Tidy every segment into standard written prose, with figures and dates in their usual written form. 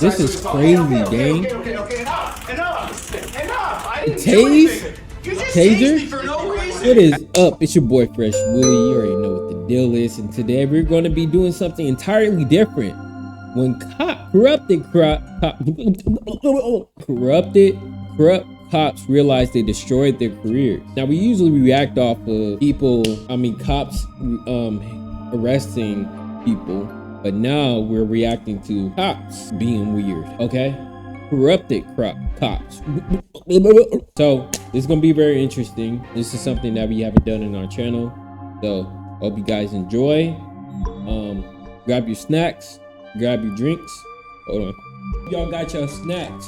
This is crazy, gang. Okay, enough. I didn't do Tase? anything. You just Taser? tased me for no reason. What is up? It's your boy FrezhWilly. You already know what the deal is, and today we're going to be doing something entirely different. When corrupt cops realize they destroyed their careers. Now we usually react off of cops arresting people, but now we're reacting to cops being weird. Okay, corrupted cops. So this is gonna be very interesting. This is something that we haven't done in our channel, so hope you guys enjoy. Grab your snacks, grab your drinks. Hold on, y'all got your snacks,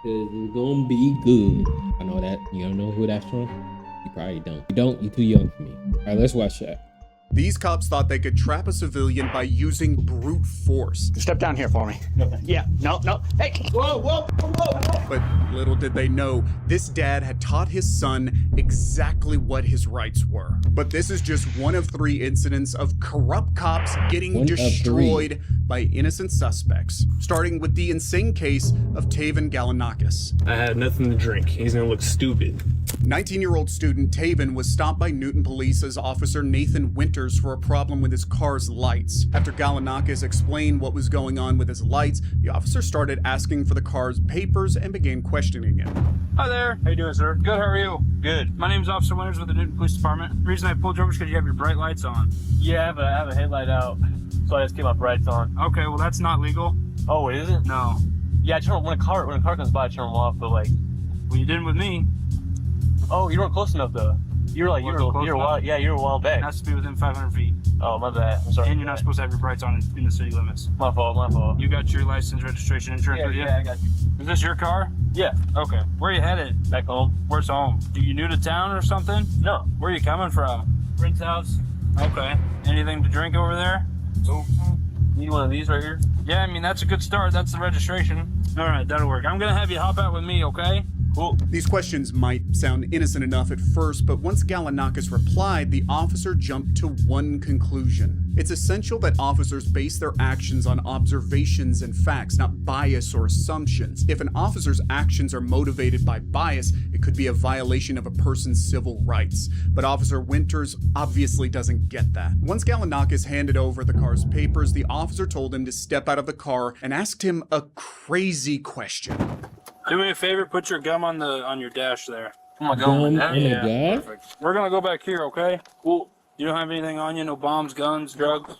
cause it's gonna be good. I know that. You don't know who that's from? You probably don't. You don't, you're too young for me. All right, let's watch that. These cops thought they could trap a civilian by using brute force. Step down here for me. Yeah, no. Hey, whoa. But little did they know, this dad had taught his son exactly what his rights were. But this is just one of 3 incidents of corrupt cops getting destroyed by innocent suspects, starting with the insane case of Taven Galanakis. I had nothing to drink. He's gonna look stupid. 19-year-old student Taven was stopped by Newton police as Officer Nathan Winters for a problem with his car's lights. After Galanakis explained what was going on with his lights, the officer started asking for the car's papers and began questioning him. Hi there. How you doing, sir? Good, how are you? Good. My name's Officer Winters with the Newton Police Department. The reason I pulled you over is because you have your bright lights on. Yeah, I have a headlight out, so I just keep my brights on. Okay, well that's not legal. Oh, it isn't? No. Yeah, I turn when a car comes by, I turn them off, but like... Well, you didn't with me. Oh, you weren't close enough though. You were a while back. It has to be within 500 feet. Oh, my bad. I'm sorry. And you're not supposed to have your brights on in the city limits. My fault. You got your license, registration, insurance with you? Yeah, I got you. Is this your car? Yeah. Okay. Where are you headed? Back home. Where's home? Are you new to town or something? No. Where are you coming from? Friend's house. Okay. Anything to drink over there? Nope. Need one of these right here? Yeah, I mean, that's a good start. That's the registration. All right, that'll work. I'm gonna have you hop out with me, okay? Cool. These questions might sound innocent enough at first, but once Galanakis replied, the officer jumped to one conclusion. It's essential that officers base their actions on observations and facts, not bias or assumptions. If an officer's actions are motivated by bias, it could be a violation of a person's civil rights. But Officer Winters obviously doesn't get that. Once Galanakis handed over the car's papers, the officer told him to step out of the car and asked him a crazy question. Do me a favor, put your gum on your dash there. Oh my God. Yeah. Perfect. We're gonna go back here, okay? Cool. You don't have anything on you? No bombs, guns, drugs?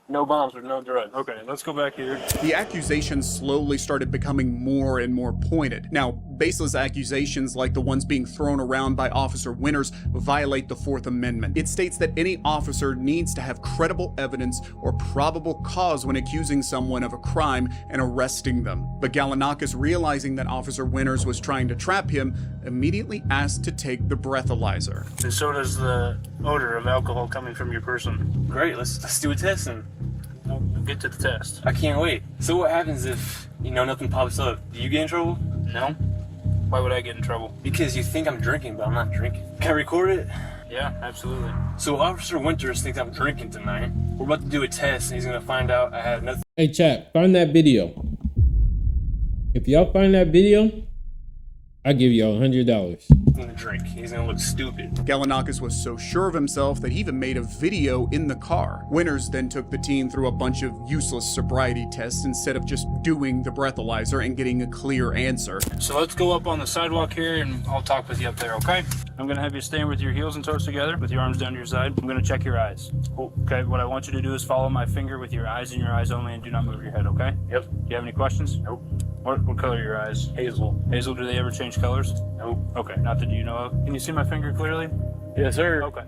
No bombs or no drugs. Okay, let's go back here. The accusations slowly started becoming more and more pointed. Now, baseless accusations like the ones being thrown around by Officer Winters violate the 4th Amendment. It states that any officer needs to have credible evidence or probable cause when accusing someone of a crime and arresting them. But Galanakis, realizing that Officer Winters was trying to trap him, immediately asked to take the breathalyzer. And so does the odor of alcohol coming from your person. Great, let's do a test and We'll get to the test. I can't wait. So what happens if, nothing pops up? Do you get in trouble? No? Why would I get in trouble? Because you think I'm drinking, but I'm not drinking. Can I record it? Yeah, absolutely. So Officer Winters thinks I'm drinking tonight. We're about to do a test, and he's gonna find out I have nothing. Hey chat, find that video. If y'all find that video, I'll give y'all $100. to drink. He's gonna look stupid. Galanakis was so sure of himself that he even made a video in the car. Winters then took the team through a bunch of useless sobriety tests instead of just doing the breathalyzer and getting a clear answer. So let's go up on the sidewalk here and I'll talk with you up there, okay? I'm gonna have you stand with your heels and toes together, with your arms down to your side. I'm gonna check your eyes. Cool. Okay, what I want you to do is follow my finger with your eyes and your eyes only and do not move your head, okay? Yep. Do you have any questions? Nope. What color are your eyes? Hazel. Hazel, do they ever change colors? Nope. Okay, not that you know of. Can you see my finger clearly? Yes, sir. Okay.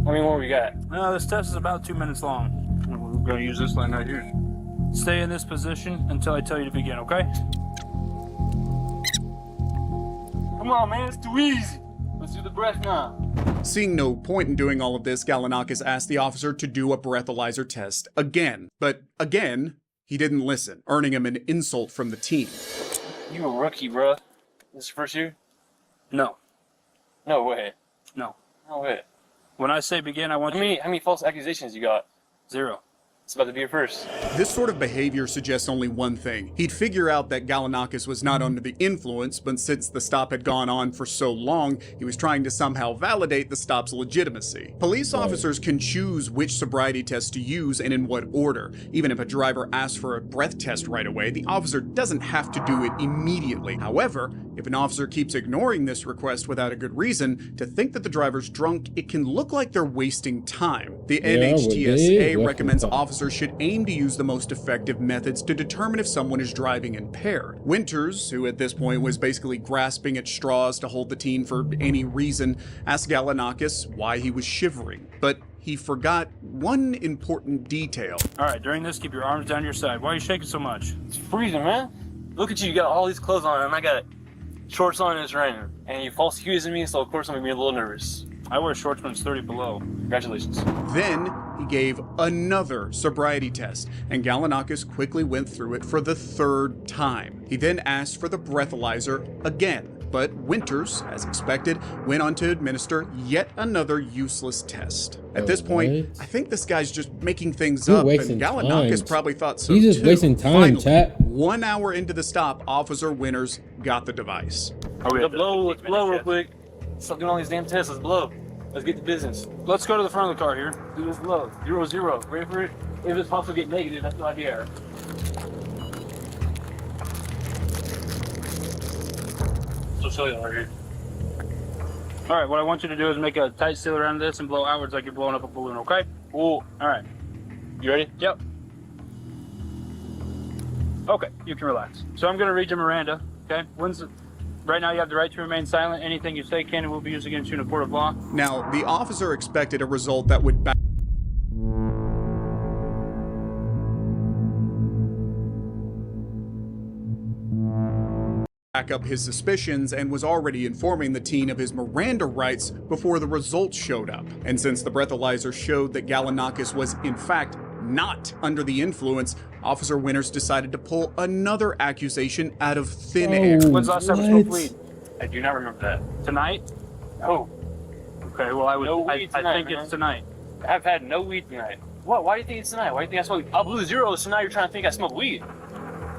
How many more we got? This test is about 2 minutes long. We're gonna use this line right here. Stay in this position until I tell you to begin, okay? Come on, man, it's too easy. Let's do the breath now. Seeing no point in doing all of this, Galanakis asked the officer to do a breathalyzer test again. But again, he didn't listen, earning him an insult from the team. You a rookie, bruh. This is first year? No. No way. No. No way. When I say begin, I want you... How many false accusations you got? 0. It's about to be a first. This sort of behavior suggests only one thing. He'd figure out that Gallinakis was not under the influence, but since the stop had gone on for so long, he was trying to somehow validate the stop's legitimacy. Police officers can choose which sobriety test to use and in what order. Even if a driver asks for a breath test right away, the officer doesn't have to do it immediately. However, if an officer keeps ignoring this request without a good reason, to think that the driver's drunk, it can look like they're wasting time. The NHTSA recommends officers should aim to use the most effective methods to determine if someone is driving impaired. Winters, who at this point was basically grasping at straws to hold the teen for any reason, asked Gallinakis why he was shivering, but he forgot one important detail. All right, during this, keep your arms down your side. Why are you shaking so much? It's freezing, man. Look at you, you got all these clothes on and I got shorts on and it's raining. And you false accusing me, so of course I'm gonna be a little nervous. I wear shorts when it's 30 below. Congratulations. Then he gave another sobriety test, and Gallinakis quickly went through it for the third time. He then asked for the breathalyzer again, but Winters, as expected, went on to administer yet another useless test. At this point, I think this guy's just making things up, and Gallinakis probably thought so too. He's just wasting time, Finally, chat. 1 hour into the stop, Officer Winters got the device. Let's blow real quick. Stop doing all these damn tests, let's blow. Let's get to business. Let's go to the front of the car here. Do this blow. 0-0. Ready for it? If it's possible to get negative, that's the idea. So show you right here. All right, what I want you to do is make a tight seal around this and blow outwards like you're blowing up a balloon, okay? Cool. All right. You ready? Yep. Okay, you can relax. So I'm gonna read you Miranda, okay? Right now you have the right to remain silent. Anything you say can and will be used against you in a court of law. Now, the officer expected a result that would back up his suspicions and was already informing the teen of his Miranda rights before the results showed up. And since the breathalyzer showed that Gallinakis was, in fact, not under the influence, Officer Winters decided to pull another accusation out of thin air. When's the last time you smoked weed? I do not remember that. Tonight? No. Okay, well I think it's tonight. I've had no weed tonight. What? Why do you think it's tonight? Why do you think I smoked? I blew 0, so now you're trying to think I smoke weed.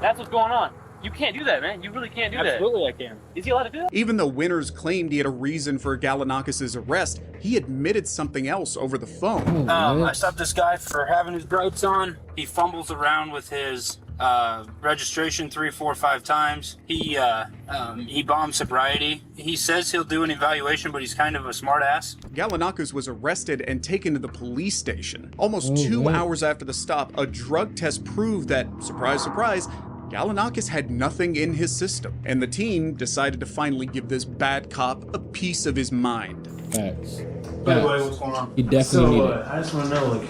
That's what's going on. You can't do that, man. You really can't do that. Absolutely I can. Is he allowed to do that? Even though Winters claimed he had a reason for Gallinakis' arrest, he admitted something else over the phone. I stopped this guy for having his brights on. He fumbles around with his registration 3, 4, 5 times. He bombed sobriety. He says he'll do an evaluation, but he's kind of a smart ass. Gallinakis was arrested and taken to the police station. Almost 2 hours after the stop, a drug test proved that, surprise, surprise, Gallinakis had nothing in his system, and the team decided to finally give this bad cop a piece of his mind. Facts. What's going on? He definitely needed it. I just want to know, like,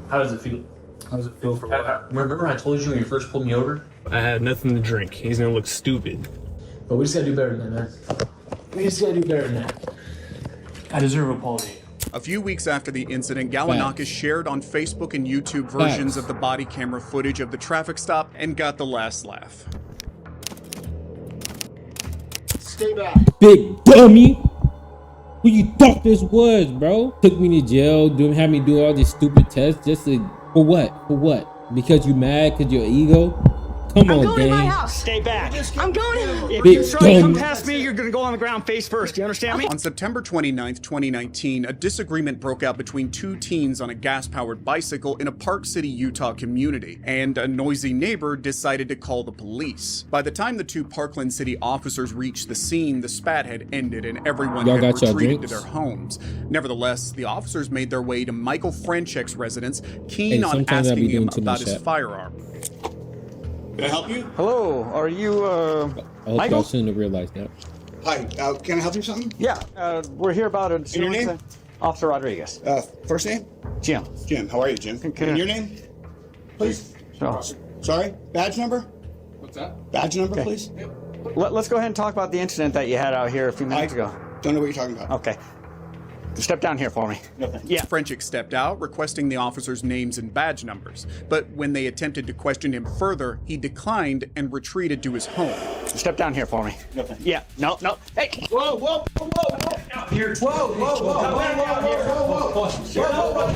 how does it feel? How does it feel for what? Remember I told you when you first pulled me over? I had nothing to drink. He's gonna look stupid. But we just gotta do better than that, man. We just gotta do better than that. I deserve an apology. A few weeks after the incident, Gallinakis shared on Facebook and YouTube versions of the body camera footage of the traffic stop and got the last laugh. Stay back. Big dummy. Who you thought this was, bro? Took me to jail, had me do all these stupid tests just to, for what? For what? Because you mad? Because your ego? Come on, I'm going in my gang. house. Stay back. I'm going in. If Big you try to come dummy. past me, you're going to go on the ground face first. Do you understand me? On September 29th, 2019, a disagreement broke out between two teens on a gas-powered bicycle in a Park City, Utah community, and a noisy neighbor decided to call the police. By the time the two Parkland City officers reached the scene, the spat had ended and everyone had got y'all retreated to drinks? their homes. Nevertheless, the officers made their way to Michael Frenchek's residence, keen Hey, on sometimes I be asking him doing too about much his shit. firearm. Can I help you? Hello, are you, I hope Michael? y'all shouldn't have realized that. Hi, can I help you with something? Yeah, we're here about a... your name? Officer Rodriguez. First name? Jim. Jim. How are you, Jim? Can And your name? Please. So, Sorry? Badge number? What's that? Badge number, Okay. please? let's go ahead and talk about the incident that you had out here a few minutes ago. Don't know what you're talking about. Okay. Step down here for me. Yeah. Frenchek stepped out, requesting the officers' names and badge numbers. But when they attempted to question him further, he declined and retreated to his home. Step down here for me. Yeah, no. Hey! Whoa, whoa, whoa, whoa! Here. Whoa, whoa, whoa!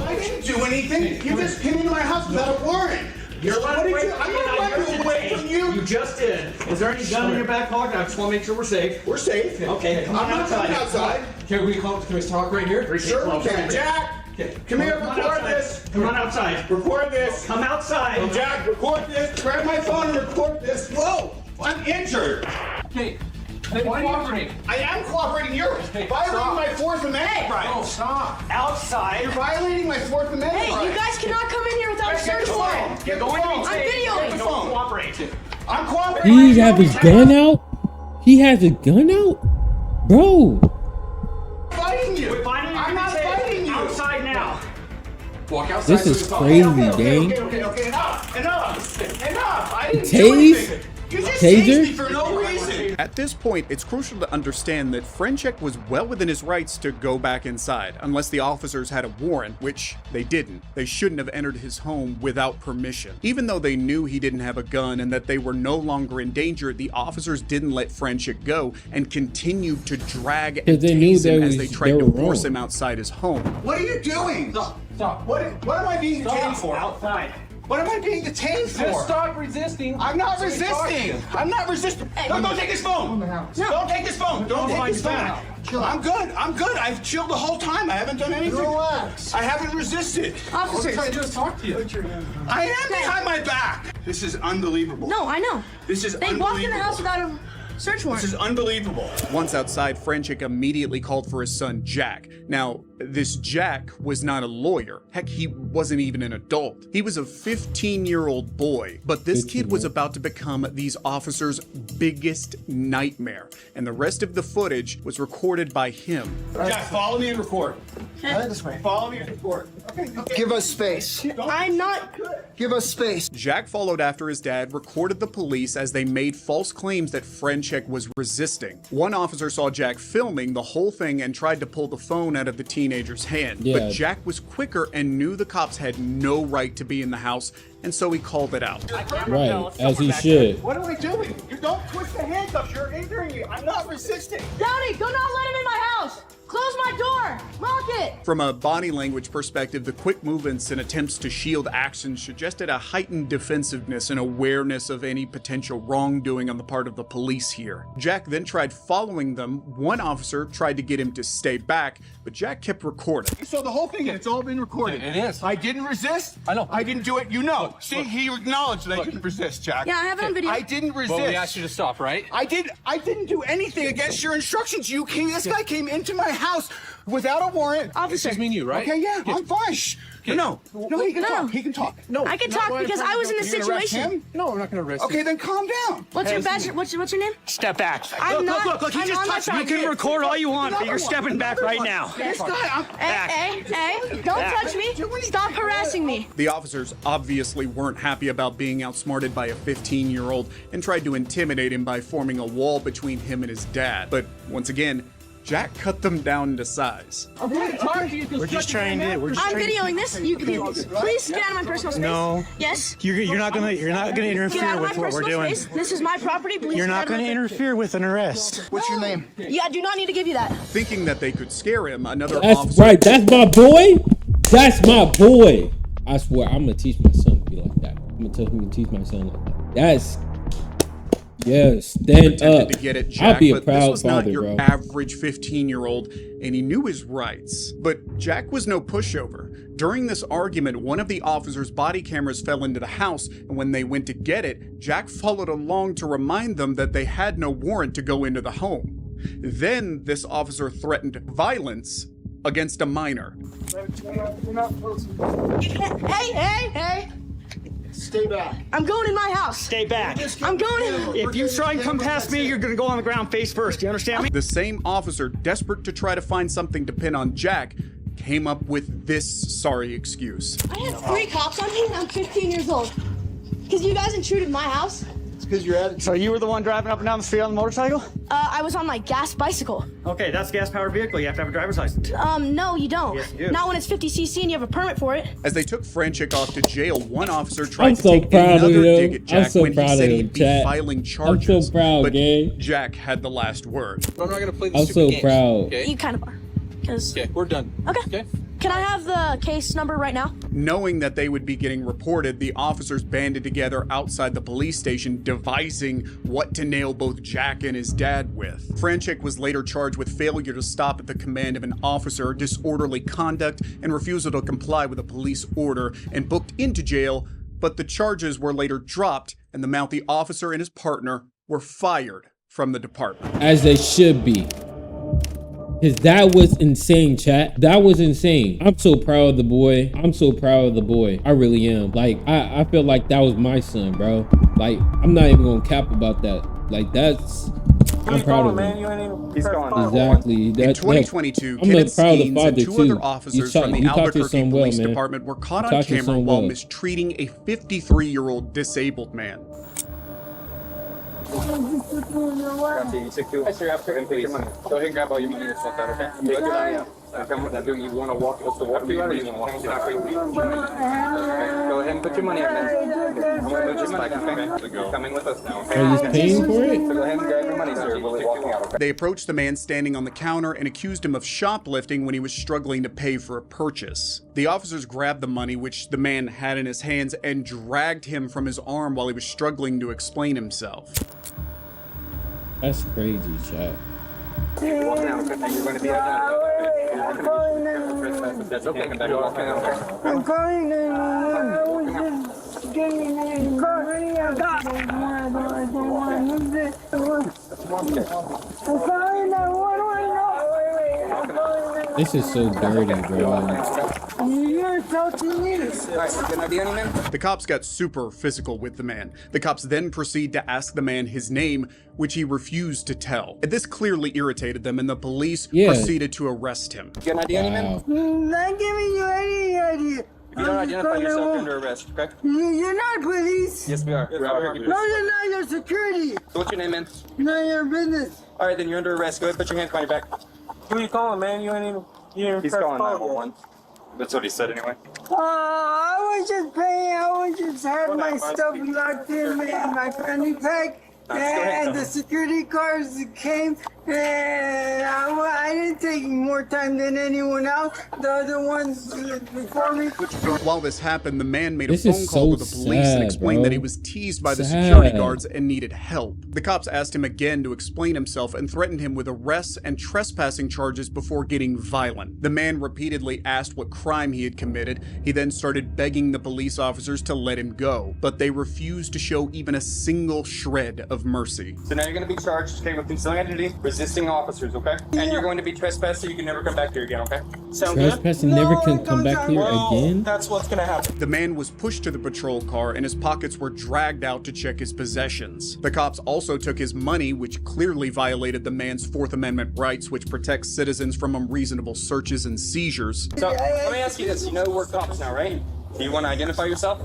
I didn't do anything. You just came into my house without a warrant. You're running away. I'm not running away from you. You just did. Is there any gun in your back pocket? I just want to make sure we're safe. We're safe. Okay, come on I'm not coming outside. Can we talk right here? Sure we can. Jack, come here, record this. Come on outside. Record this. Come outside. Jack, record this. Grab my phone and record this. Whoa, I'm injured. Okay. Why are you cooperating? I am cooperating. You're violating my Fourth Amendment rights. No, stop. Outside. You're violating my Fourth Amendment rights. Hey, you guys cannot come in here without a search warrant. Get the phone. I'm videoing. Don't cooperate. I'm cooperating. He have his gun out? He has a gun out? Bro. Fighting you. I'm not fighting you. Outside now. Walk outside. This is crazy, gang. Okay, enough. I didn't do Tase? anything. You just Taser? tased me for no reason. At this point, it's crucial to understand that Frenchek was well within his rights to go back inside, unless the officers had a warrant, which they didn't. They shouldn't have entered his home without permission. Even though they knew he didn't have a gun and that they were no longer in danger, the officers didn't let Frenchek go and continued to drag and They knew tase him they as they was- tried they to were force wrong. him outside his home. What are you doing? Stop. What am I being detained for? Outside. What am I being detained for? Just stop resisting. I'm not So we talk to resisting. you. I'm not resisting. Don't take his phone. Don't take his phone. Don't take his phone. I'm good. I've chilled the whole time. I haven't done anything. Relax. I haven't resisted. Officers. Trying to do is talk to you. I am behind my back. This is unbelievable. No, I know. This is They unbelievable. walked in the house without a search warrant. This is unbelievable. Once outside, Frenchek immediately called for his son, Jack. Now, this Jack was not a lawyer. Heck, he wasn't even an adult. He was a 15-year-old boy. But this kid was about to become these officers' biggest nightmare. And the rest of the footage was recorded by him. Jack, follow me and record. This way. Follow me and record. Okay. Give us space. I'm not. Give us space. Jack followed after his dad, recorded the police as they made false claims that Frenchek was resisting. One officer saw Jack filming the whole thing and tried to pull the phone out of the teenager's hand. Yeah. But Jack was quicker and knew the cops had no right to be in the house, and so he called it out. Right, as he should. What am I doing? You don't twist the handcuffs. You're injuring me. I'm not resisting. Downey, do not let him in my house. Close my door. Lock it. From a body language perspective, the quick movements and attempts to shield actions suggested a heightened defensiveness and awareness of any potential wrongdoing on the part of the police here. Jack then tried following them. One officer tried to get him to stay back, but Jack kept recording. So the whole thing, it's all been recorded. It is. I didn't resist. I know. I didn't do it. You know. See, he acknowledged that I didn't resist, Jack. Yeah, I have it on video. I didn't resist. Well, we asked you to stop, right? I didn't do anything against your instructions. This guy came into my house without a warrant. Officer. This is me and you, right? Okay, yeah, I'm fine. No, he can No. talk. He can talk. No, I can talk because I was in the You're gonna arrest situation. him? No, I'm not going to arrest Okay, then calm down. What's your badge? What's your name? Step back. I'm not. Look, he I'm just on my touched me. You side. can record all you want, but you're stepping back right now. This guy, Hey, don't touch me. Stop harassing me. The officers obviously weren't happy about being outsmarted by a 15-year-old and tried to intimidate him by forming a wall between him and his dad. But once again, Jack cut them down to size. We're just trying to. I'm videoing this. You can please get out of my personal space. No. Yes. You're not gonna Get out interfere of my with what we're personal doing. space. This is my property. Please. You're get not out of gonna my- interfere with an arrest. What's your name? Yeah, I do not need to give you that. Thinking that they could scare him, another That's officer... right. That's my boy. That's my boy. I swear, I'm gonna teach my son to be like that. I'm gonna tell him to teach my son like that. That's stand attempted up. to get at Jack, I'll be a but this proud was not father, your bro. average 15-year-old, and he knew his rights. But Jack was no pushover. During this argument, one of the officers' body cameras fell into the house, and when they went to get it, Jack followed along to remind them that they had no warrant to go into the home. Then this officer threatened violence against a minor. Hey. Stay back. I'm going in my house. Stay back. I'm going in. If you try and come past me, you're gonna go on the ground face first. Do you understand me? The same officer, desperate to try to find something to pin on Jack, came up with this sorry excuse. I have 3 cops on me and I'm 15 years old. Because you guys intruded my house. because you're at it. So you were the one driving up and down the street on the motorcycle? I was on my gas bicycle. Okay, that's a gas-powered vehicle. You have to have a driver's license. No, you don't. Yes, you do. Not when it's 50cc and you have a permit for it. As they took Franchik off to jail, one officer tried I'm to so take proud of another you. dig at Jack I'm so when he proud said of he'd you, be chat. filing charges. I'm so proud, but gang. Jack had the last word. I'm not gonna play I'm this so game. proud. Okay. You kind of are. Cause Okay, we're done. Okay. Can I have the case number right now? Knowing that they would be getting reported, the officers banded together outside the police station, devising what to nail both Jack and his dad with. Franchik was later charged with failure to stop at the command of an officer, disorderly conduct, and refusal to comply with a police order, and booked into jail, but the charges were later dropped, and the mouthy officer and his partner were fired from the department. As they should be. Cause that was insane, chat. That was insane. I'm so proud of the boy. I'm so proud of the boy. I really am. Like, I feel like that was my son, bro. Like, I'm not even gonna cap about that. Like, that's, I'm proud of him. He's going. Exactly. In That, 2022, I'm Kenneth proud of the Skeens father and two too. other officers from the you taught your Albuquerque son well, Police man. Department were caught on Taught your camera son while well. mistreating a 53-year-old disabled man. Go ahead and grab all your money yourself out, okay? You want to walk us to walk you want to walk Go ahead and put your money up, man. I'm going to move this back, okay? You're coming with us now, okay? Are you paying for it? So go ahead and grab your money, sir. We'll walk you out, okay? They approached the man standing on the counter and accused him of shoplifting when he was struggling to pay for a purchase. The officers grabbed the money, which the man had in his hands, and dragged him from his arm while he was struggling to explain himself. That's crazy, chat. You're walking out, okay? You're going to be out. That's okay. You're walking out, okay? I'm calling 911. I was just getting in the car. I'm calling 911. This is so dirty, bro. You're talking me. The cops got super physical with the man. The cops then proceed to ask the man his name, which he refused to tell. This clearly irritated them, and the police proceeded to arrest him. You got an ID on you, man? Not giving you any idea. If you don't identify yourself, you're under arrest, okay? You're not police. Yes, we are. No, you're not. You're security. So what's your name, man? None of your business. All right, then you're under arrest. Go ahead, put your hands behind your back. Who are you calling, man? You ain't even. He's calling 911. That's what he said anyway. I was just paying. I was just had my stuff locked in my fanny pack, and the security cars came, and I didn't take more time than anyone else. The other ones before me. While this happened, the man made a This is phone call so to the police and sad, explained bro. that he was teased by the Sad. security guards and needed help. The cops asked him again to explain himself and threatened him with arrests and trespassing charges before getting violent. The man repeatedly asked what crime he had committed. He then started begging the police officers to let him go, but they refused to show even a single shred of mercy. So now you're going to be charged, okay, with concealing identity, resisting officers, okay? And you're going to be trespassed so you can never come back here again, okay? Sound good? Trespassing never can come back here again? That's what's gonna happen. The man was pushed to the patrol car and his pockets were dragged out to check his possessions. The cops also took his money, which clearly violated the man's Fourth Amendment rights, which protects citizens from unreasonable searches and seizures. So let me ask you this. You know we're cops now, right? Do you want to identify yourself?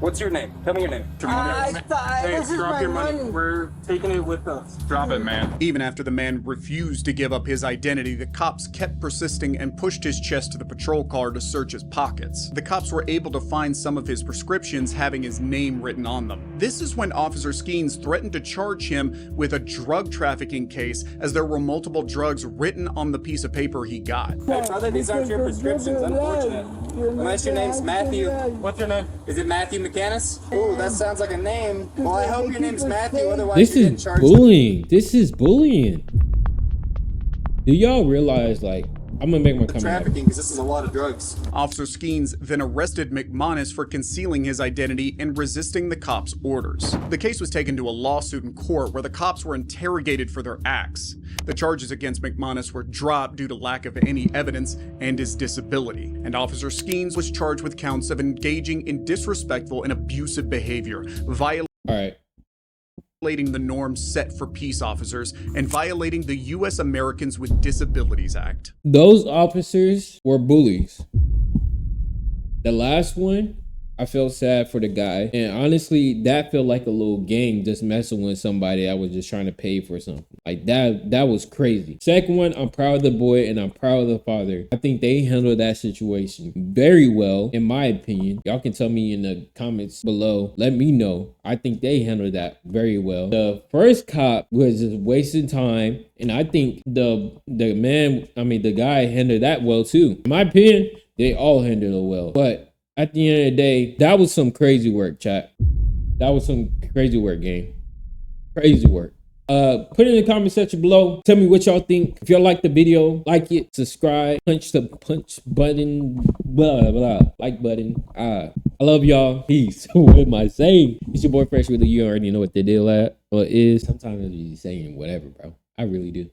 What's your name? Tell me your name. This is my money. We're taking it with us. Drop it, man. Even after the man refused to give up his identity, the cops kept persisting and pushed his chest to the patrol car to search his pockets. The cops were able to find some of his prescriptions having his name written on them. This is when Officer Skeens threatened to charge him with a drug trafficking case, as there were multiple drugs written on the piece of paper he got. Hey, brother, these aren't your prescriptions. Unfortunate. Unless your name's Matthew. What's your name? Is it Matthew McCannis? Ooh, that sounds like a name. Well, I hope your name's Matthew, otherwise This you're getting is charged. bullying. This is bullying. Do y'all realize, like, I'm gonna make my comment. Trafficking, because this is a lot of drugs. Officer Skeens then arrested McManus for concealing his identity and resisting the cops' orders. The case was taken to a lawsuit in court where the cops were interrogated for their acts. The charges against McManus were dropped due to lack of any evidence and his disability, and Officer Skeens was charged with counts of engaging in disrespectful and abusive behavior, violating the norms set for peace officers, and violating the U.S. Americans with Disabilities Act. Those officers were bullies. The last one, I felt sad for the guy. And honestly, that felt like a little gang just messing with somebody that was just trying to pay for something. Like that was crazy. Second one, I'm proud of the boy and I'm proud of the father. I think they handled that situation very well, in my opinion. Y'all can tell me in the comments below. Let me know. I think they handled that very well. The first cop was just wasting time. And I think the guy handled that well too. In my opinion, they all handled it well. But at the end of the day, that was some crazy work, chat. That was some crazy work, gang. Crazy work. Put it in the comment section below. Tell me what y'all think. If y'all like the video, like it, subscribe, punch the punch button, blah, blah, like button. I love y'all. Peace. What am I saying? It's your boy FrezhWilly. You already know what the deal is. Sometimes I be saying whatever, bro. I really do.